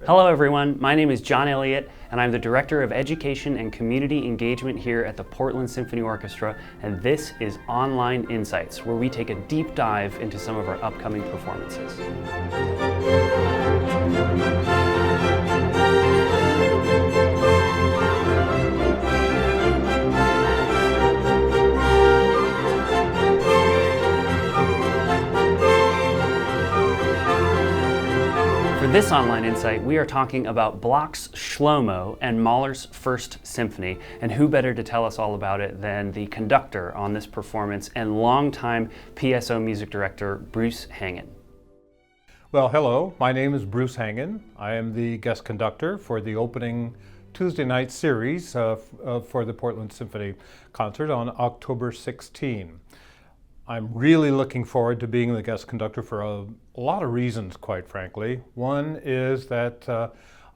Hello everyone, my name is John Elliott and I'm the Director of Education and Community Engagement here at the Portland Symphony Orchestra, and this is Online Insights, where we take a deep dive into some of our upcoming performances. For this online insight, we are talking about Bloch's Shlomo and Mahler's First Symphony, and who better to tell us all about it than the conductor on this performance and longtime PSO music director Bruce Hangen. Well, hello, my name is Bruce Hangen. I am the guest conductor for the opening Tuesday night series for the Portland Symphony concert on October 16. I'm really looking forward to being the guest conductor for a lot of reasons, quite frankly. One is that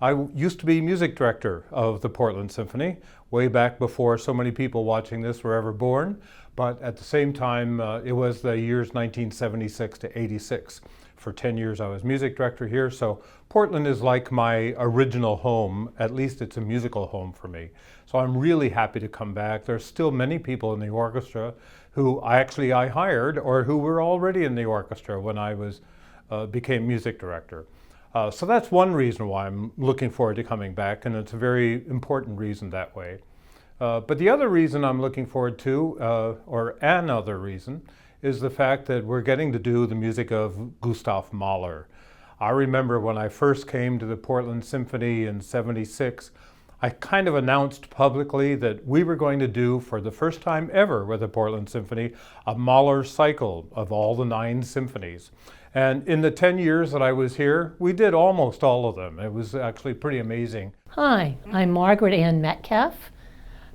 I used to be music director of the Portland Symphony way back before so many people watching this were ever born, but at the same time it was the years 1976 to 86. For 10 years I was music director here, so Portland is like my original home. At least it's a musical home for me. So I'm really happy to come back. There's still many people in the orchestra who I hired or who were already in the orchestra when I became music director. So that's one reason why I'm looking forward to coming back, and it's a very important reason that way. But the other reason I'm looking forward to, or another reason, is the fact that we're getting to do the music of Gustav Mahler. I remember when I first came to the Portland Symphony in '76, I kind of announced publicly that we were going to do, for the first time ever with the Portland Symphony, a Mahler cycle of all the 9 symphonies. And in the 10 years that I was here, we did almost all of them. It was actually pretty amazing. Hi, I'm Margaret Ann Metcalf.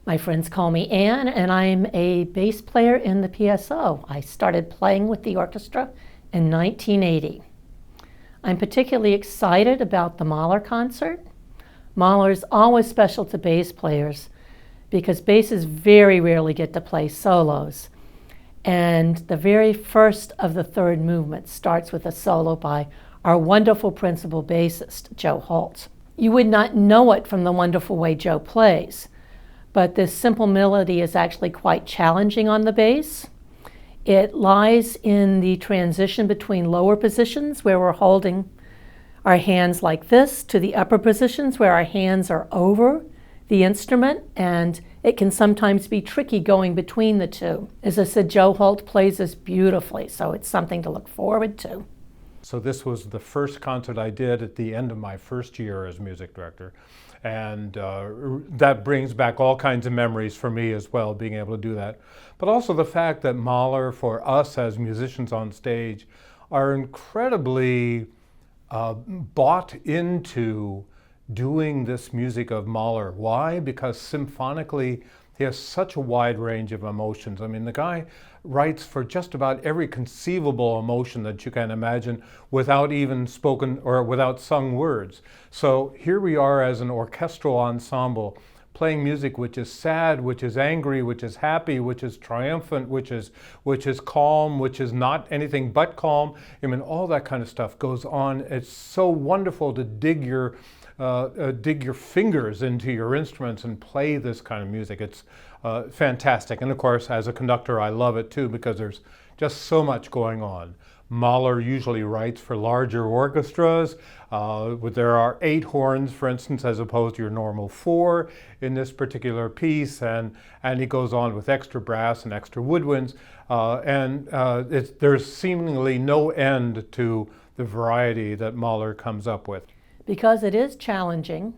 My friends call me Ann, and I'm a bass player in the PSO. I started playing with the orchestra in 1980. I'm particularly excited about the Mahler concert. Mahler is always special to bass players because basses very rarely get to play solos. And the very first of the third movement starts with a solo by our wonderful principal bassist, Joe Holtz. You would not know it from the wonderful way Joe plays, but this simple melody is actually quite challenging on the bass. It lies in the transition between lower positions where we're holding our hands like this to the upper positions where our hands are over the instrument, and it can sometimes be tricky going between the two. As I said, Joe Holtz plays this beautifully, so it's something to look forward to. So this was the first concert I did at the end of my first year as music director. And that brings back all kinds of memories for me as well, being able to do that. But also the fact that Mahler, for us as musicians on stage, are incredibly bought into doing this music of Mahler. Why? Because symphonically, he has such a wide range of emotions. I mean, the guy writes for just about every conceivable emotion that you can imagine without even spoken or without sung words. So here we are as an orchestral ensemble playing music which is sad, which is angry, which is happy, which is triumphant, which is calm, which is not anything but calm. I mean, all that kind of stuff goes on. It's so wonderful to dig your fingers into your instruments and play this kind of music. It's fantastic. And of course, as a conductor, I love it too because there's just so much going on. Mahler usually writes for larger orchestras. There are 8 horns, for instance, as opposed to your normal 4 in this particular piece, and he goes on with extra brass and extra woodwinds, there's seemingly no end to the variety that Mahler comes up with. Because it is challenging,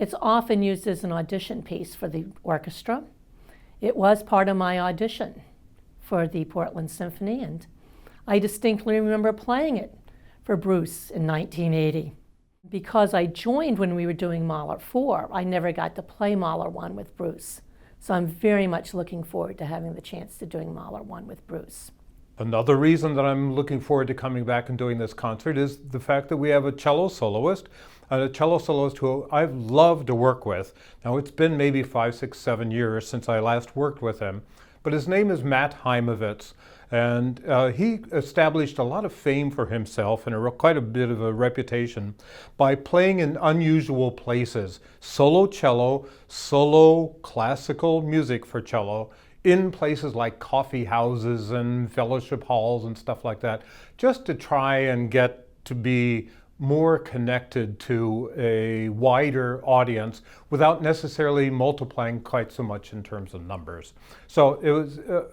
it's often used as an audition piece for the orchestra. It was part of my audition for the Portland Symphony, and I distinctly remember playing it for Bruce in 1980. Because I joined when we were doing Mahler 4, I never got to play Mahler 1 with Bruce. So I'm very much looking forward to having the chance to doing Mahler 1 with Bruce. Another reason that I'm looking forward to coming back and doing this concert is the fact that we have a cello soloist who I've loved to work with. Now it's been maybe 5, 6, 7 years since I last worked with him, but his name is Matt Hi Moffitt, And he established a lot of fame for himself and quite a bit of a reputation by playing in unusual places. Solo cello, solo classical music for cello, in places like coffee houses and fellowship halls and stuff like that, just to try and get to be more connected to a wider audience without necessarily multiplying quite so much in terms of numbers. So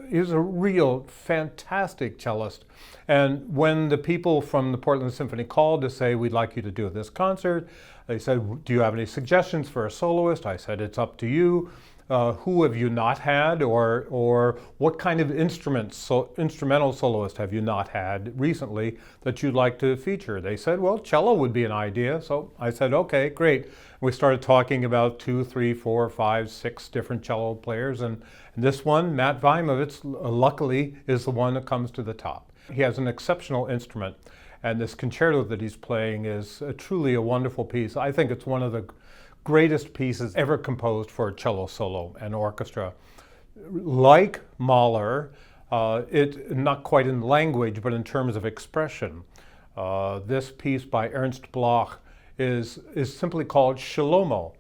he was a real fantastic cellist. And when the people from the Portland Symphony called to say, we'd like you to do this concert, they said, do you have any suggestions for a soloist? I said, it's up to you. Who have you not had, or what kind of instrumental soloist have you not had recently that you'd like to feature? They said, well, cello would be an idea. So I said, okay, great. We started talking about 2, 3, 4, 5, 6 different cello players, and this one, Matt Hi Moffitt, luckily is the one that comes to the top. He has an exceptional instrument, and this concerto that he's playing is truly a wonderful piece. I think it's one of the greatest pieces ever composed for cello solo and orchestra. Like Mahler, not quite in language, but in terms of expression. This piece by Ernst Bloch is simply called Shlomo,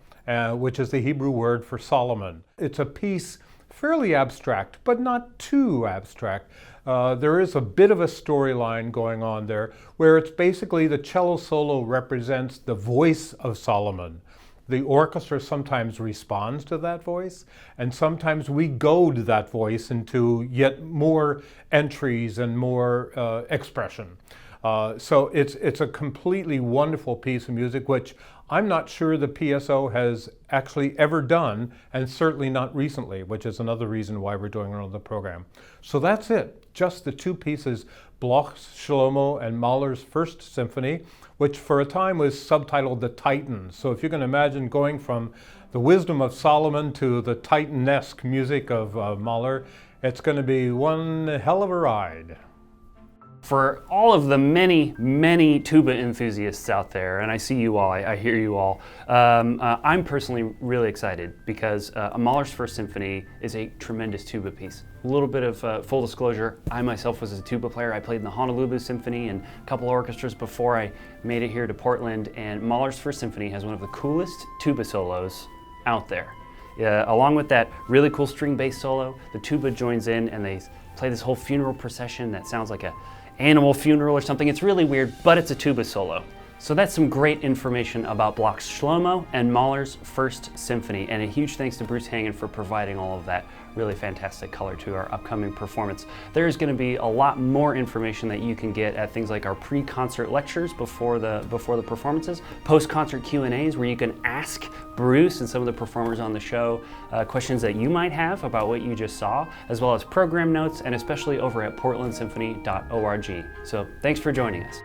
which is the Hebrew word for Solomon. It's a piece fairly abstract, but not too abstract. There is a bit of a storyline going on there, where it's basically the cello solo represents the voice of Solomon. The orchestra sometimes responds to that voice, and sometimes we goad that voice into yet more entries and more expression. So it's a completely wonderful piece of music, which I'm not sure the PSO has actually ever done, and certainly not recently, which is another reason why we're doing another program. So that's it, just the two pieces, Bloch's Shlomo and Mahler's First Symphony, which for a time was subtitled The Titan. So if you can imagine going from the wisdom of Solomon to the Titan-esque music of Mahler, it's going to be one hell of a ride. For all of the many, many tuba enthusiasts out there, and I see you all, I hear you all, I'm personally really excited because Mahler's First Symphony is a tremendous tuba piece. A little bit of full disclosure, I myself was a tuba player. I played in the Honolulu Symphony and a couple orchestras before I made it here to Portland, and Mahler's First Symphony has one of the coolest tuba solos out there. Along with that really cool string bass solo, the tuba joins in and they play this whole funeral procession that sounds like a animal funeral or something. It's really weird, but it's a tuba solo. So that's some great information about Bloch's Shlomo and Mahler's First Symphony, and a huge thanks to Bruce Hangen for providing all of that really fantastic color to our upcoming performance. There's going to be a lot more information that you can get at things like our pre-concert lectures before the performances, post-concert Q&As where you can ask Bruce and some of the performers on the show questions that you might have about what you just saw, as well as program notes, and especially over at portlandsymphony.org. So thanks for joining us.